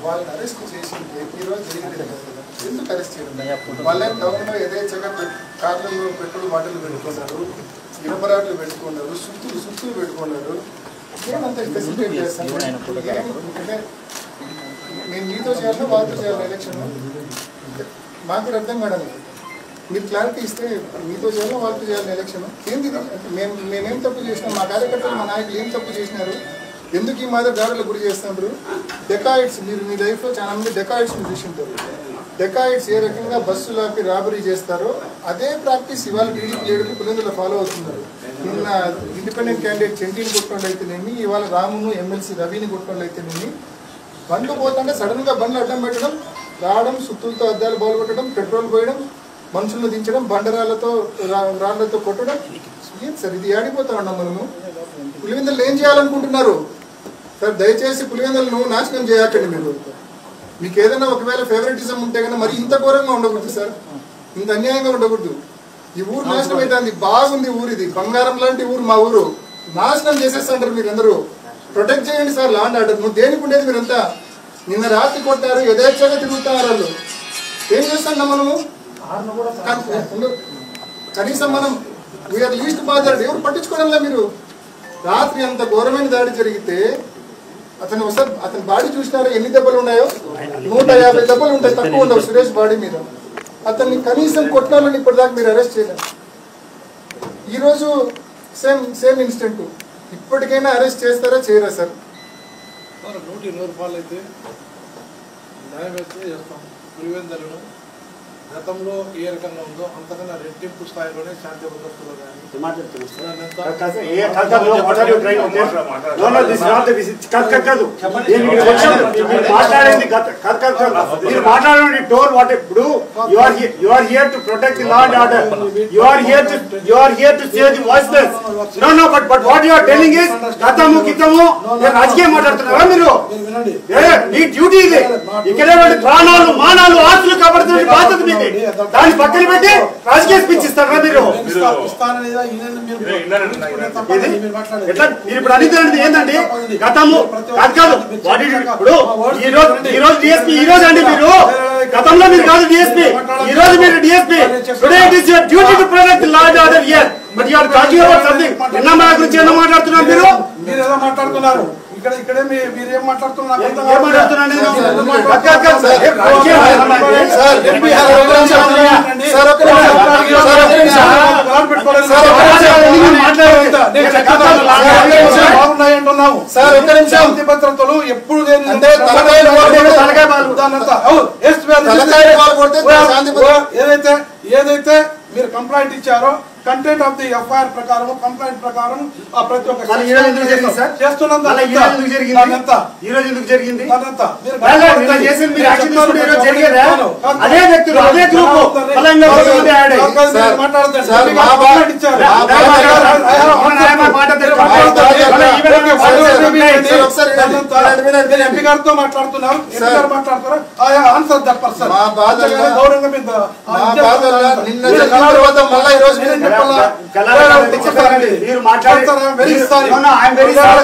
వాళ్ళని అరెస్ట్ చేసి ఈరోజు జరిగింది ఎందుకు అరెస్ట్ చేయడం? వాళ్ళే టౌన్లో యథేచ్ఛగా కార్లలో పెట్రోల్ బాటిల్ పెట్టుకున్నారు, ఇనపరాట్లు పెట్టుకున్నారు, సుత్తులు పెట్టుకున్నారు. ఏమంత ఫెసిలిటేట్ చేస్తాను అంటే నేను మీతో చేయాలి వాళ్ళతో చేయాలి ఎలక్షన్ మాకు కూడా అర్థం కావడం. మీరు క్లారిటీ ఇస్తే మీతో చేయాలి వాళ్ళతో చేయాలి ఎలక్షన్ ఏంది? మేమేం తప్పు చేసినాం? మా కార్యకర్తలు మా నాయకులు ఏం తప్పు చేసినారు? ఎందుకు ఈ మాదిరి దాడులకు గురి చేస్తున్నారు? డెకాయిడ్స్ మీరు మీ లైఫ్లో చాలా మంది డెకాయిడ్స్ని చూసింటారు. డెకాయిడ్స్ ఏ రకంగా బస్సులాపి రాబరీ చేస్తారో అదే ప్రాక్టీస్ ఇవాళ టీడీపీ లీడర్లు పులివెందులో ఫాలో అవుతున్నారు. నిన్న ఇండిపెండెంట్ క్యాండిడేట్ చెంటిని కొట్టుకోండి అయితేనేమి, ఇవాళ రామును ఎమ్మెల్సీ రవిని కొట్టుకోండి అయితేనేమి, బండ్లు పోతుంటే సడన్గా బండ్లు అడ్డం పెట్టడం, రావడం, సుత్తులతో అద్దాలు బాగుపెట్టడం, పెట్రోల్ పోయడం, మనుషులను దించడం, బండరాళ్లతో రాళ్లతో కొట్టడం. ఏం సార్ ఇది? ఆడిపోతా ఉన్నాం మనము. పులివెందులు ఏం చేయాలనుకుంటున్నారు సార్? దయచేసి పులివెందులను నాశనం చేయకండి. మీకు ఏదైనా ఒకవేళ ఫేవరెటిజం ఉంటే కన్నా మరి ఇంత ఘోరంగా ఉండకూడదు సార్, ఇంత అన్యాయంగా ఉండకూడదు. ఈ ఊరు నాశనం అవుతుంది. బాగుంది ఊరు, ఇది బంగారం లాంటి ఊరు. మా ఊరు నాశనం చేసేస్తుంటారు మీరందరూ. ప్రొటెక్ట్ చేయండి సార్ లా అండ్ ఆర్డర్. నువ్వు దేనికి ఉండేది మీరంతా? నిన్న రాత్రి కొట్టారు, యథేచ్ఛగా తిరుగుతున్నారు వాళ్ళు. ఏం చేస్తాం మనము? కనీసం మనం వీఆర్ లీస్ట్ బాధ ఎవరు పట్టించుకోవడంలా. మీరు రాత్రి అంత ఘోరమైన దాడి జరిగితే అతని బాడీ చూసినారా ఎన్ని దెబ్బలు ఉన్నాయో? 150 దెబ్బలు ఉంటాయి, తక్కువ ఉండవు సురేష్ బాడీ మీద. అతన్ని కనీసం కొట్టినాలని ఇప్పటిదాకా మీరు అరెస్ట్ చేయలేదు. ఈరోజు సేమ్ ఇన్సిడెంట్. ఇప్పటికైనా అరెస్ట్ చేస్తారా చేయరా సార్? 100 రూపాయలు అయితే న్యాయం అయితే చేస్తాం. పులివెందులను గతంలో ఏ రకంగా ఉందో అంతకన్నా రెట్టింపు స్థాయిలోనే శాంతి భద్రతలో రాజకీయం మాట్లాడుతున్నారా మీరు? ఈ డ్యూటీ ఇది. ఇక్కడ ప్రాణాలు మానాలు ఆస్తులు కాపాడుతున్న బాధ్యత మీది. దాన్ని పక్కన పెట్టి రాజకీయ స్పీచ్ ఇస్తారా మీరు? మీరు ఇప్పుడు అడిగితే ఏంటండి? గతము కాదు ఇప్పుడు ఈరోజు డిఎస్పీ ఈ రోజు అండి. మీరు గతంలో మీరు కాదు డిఎస్పీ, ఈ రోజు మీరు DSP. Today it is your duty to protect law and order here, but you are talking about something. నిన్న మా గురించి ఏదో మాట్లాడుతున్నారు మీరు. మీరు ఏదో మాట్లాడుతున్నారు. ఇక్కడే మీరేం మాట్లాడుతున్నారు? శాంతి భద్రతలు ఎప్పుడు ఏదైతే మీరు కంప్లైంట్ ఇచ్చారో కంటెంట్ ఆఫ్ ది ఎఫ్ఐఆర్ ప్రకారం కంప్లైంట్ ప్రకారం ప్రతి ఒక్క చేస్తున్నాం. ఎంపీ గారితో మాట్లాడుతున్నారు, ఆన్సర్ దట్ పర్సన్. గౌరవంగా మీరు మాట్లాడతారా? Very sorry. I'm very sorry.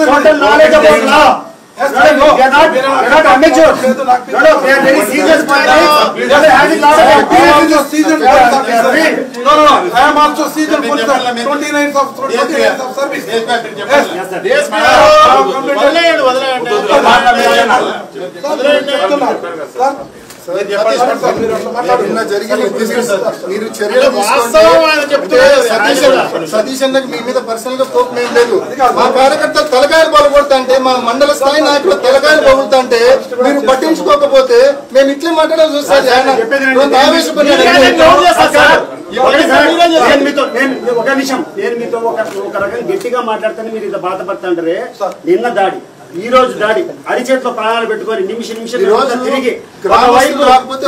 Total knowledge about law. Yes, we are not amateurs. No, they are very serious police. They are having lot of experience in seasoned police officer. No, I am also seasoned police officer. 29 of service. Yes, sir. Yes, మీరు చర్యలు సతీష్ అన్నకి మీ మీద personal గా కోపం ఏం లేదు. మా కార్యకర్తలు తలకాయలు పగలగొడతా అంటే, మా మండల స్థాయి నాయకులు తలకాయలు పగులుతా అంటే మీరు పట్టించుకోకపోతే మేము ఇట్లే మాట్లాడాల్సి వస్తుంది. ఒక నిమిషం, నేను మీతో ఒక రకంగా గట్టిగా మాట్లాడితే మీరు ఇంత బాధపడుతుంటారే. నిన్న దాడి, ఈ రోజు దాడి, అరిచేతిలో ప్రాణాలు పెట్టుకొని నిమిషం తిరిగి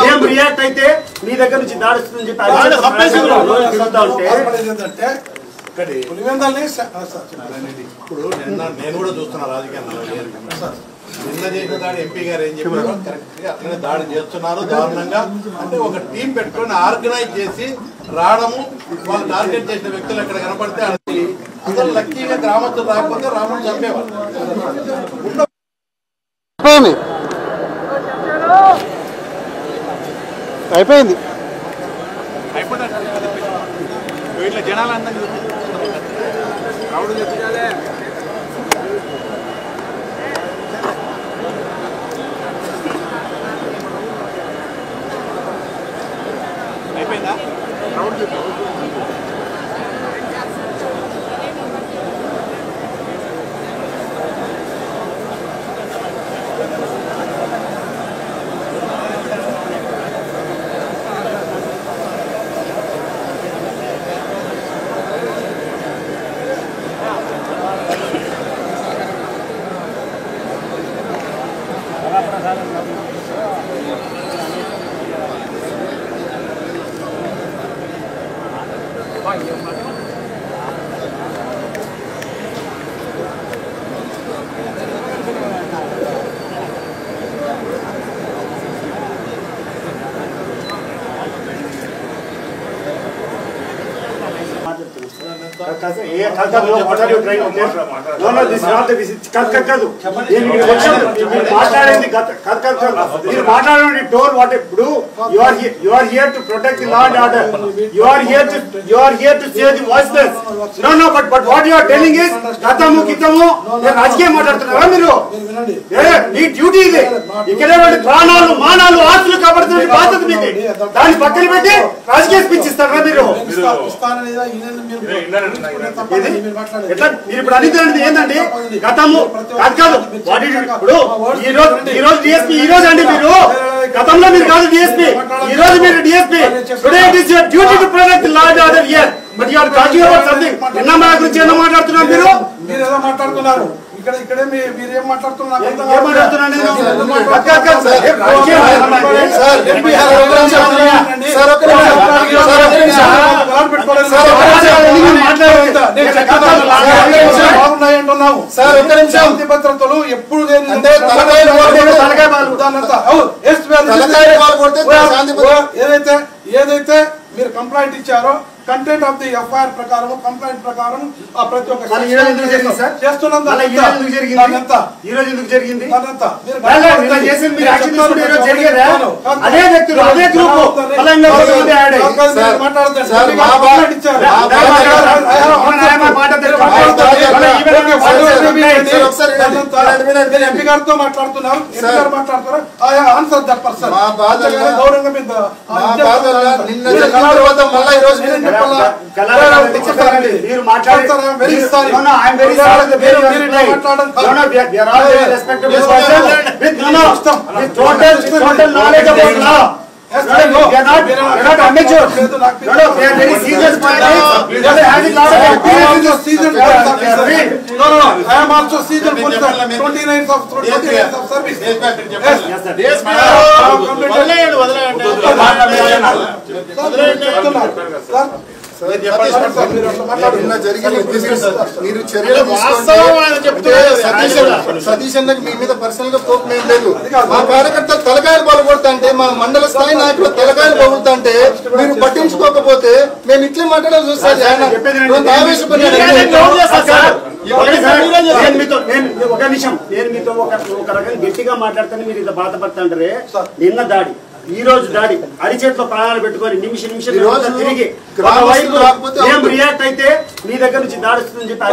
ఏం రియాక్ట్ అయితే మీ దగ్గర నుంచి దాడి వస్తుందని చెప్పి ఇప్పుడు నేను కూడా చూస్తున్నా రాజకీయాల్లో. నిన్న చేసిన దాడి ఎంపీ గారు ఏం చెప్పారు? కరెక్ట్ గా అట్లనే దాడి చేస్తున్నారు దారుణంగా. అంటే ఒక టీం పెట్టుకొని ఆర్గనైజ్ చేసి రావడము, వాళ్ళు టార్గెట్ చేసిన వ్యక్తులు ఎక్కడ కనపడితే అసలు లక్కీగా గ్రామస్తులు రాకపోతే రాముడు చంపేవాళ్ళు. అయిపోయింది ఇట్లా జనాలందరూ అయిపోయిందా మాట్లాడేది మీరు మాట్లాడండి టోల్ వాట్ ఇప్పుడు you are here to protect the law and order you are here to say the voiceless no but what you are telling is గతము కితము రాజకీయం మాట్లాడుతున్నారా మీరు మీ డ్యూటీ ఇది ఇక్కడే వాళ్ళ ప్రాణాలు మానాలు ఆస్తులు కాపాడుతున్న బాధ్యత మీది దాన్ని పక్కన పెట్టి రాజకీయ స్పీచ్ ఇస్తారా మీరు ఎట్లా మీరు ఇప్పుడు అనేది ఏంటండి గతము కాదు ఇప్పుడు ఈ రోజు డిఎస్పీ ఈ రోజు అండి మీరు గతంలో మీరు కాదు డిఎస్పీ ఈ రోజు మీరు DSP today it is your duty to protect law and order here but you are talking about something ఎన్నమా గురించి ఎన్నో మాట్లాడుతున్నారు మీరు ఏదో మాట్లాడుతున్నారు ఇక్కడే మీరు ఏం మాట్లాడుతున్నారు శాంతి భద్రతలు ఎప్పుడు ఏదైతే మీరు కంప్లైంట్ ఇచ్చారో కంటెంట్ ఆఫ్ ది ఎఫ్ఐఆర్ ప్రకారం కంప్లైంట్ ప్రకారం ప్రతి ఒక్క చేస్తున్నాం. ఎంపీ గారితో మాట్లాడుతున్నారు ఆన్సర్ దట్ పర్సన్ గౌరవంగా మీరు మీరు చర్యలు సతీష్ అన్నకి మీ మీద పర్సనల్ గా కోపం ఏం లేదు. మా కార్యకర్తలు తలకాయలు పగలగొడతా అంటే మా మండల స్థాయి నాయకులు తలకాయలు పగులుతా అంటే మీరు పట్టించుకోకపోతే మేము ఇట్లే మాట్లాడాల్సి వస్తుంది. ఆయన ఒక నిమిషం నేను మీతో ఒక రకంగా గట్టిగా మాట్లాడితేనే మీరు ఇంత బాధపడుతుంటారే. నిన్న దాడి ఈ రోజు దాడి అరిచేతిలో ప్రాణాలు పెట్టుకొని నిమిషం తిరిగి ఏం రియాక్ట్ అయితే మీ దగ్గర నుంచి దాడి వస్తుందని చెప్పి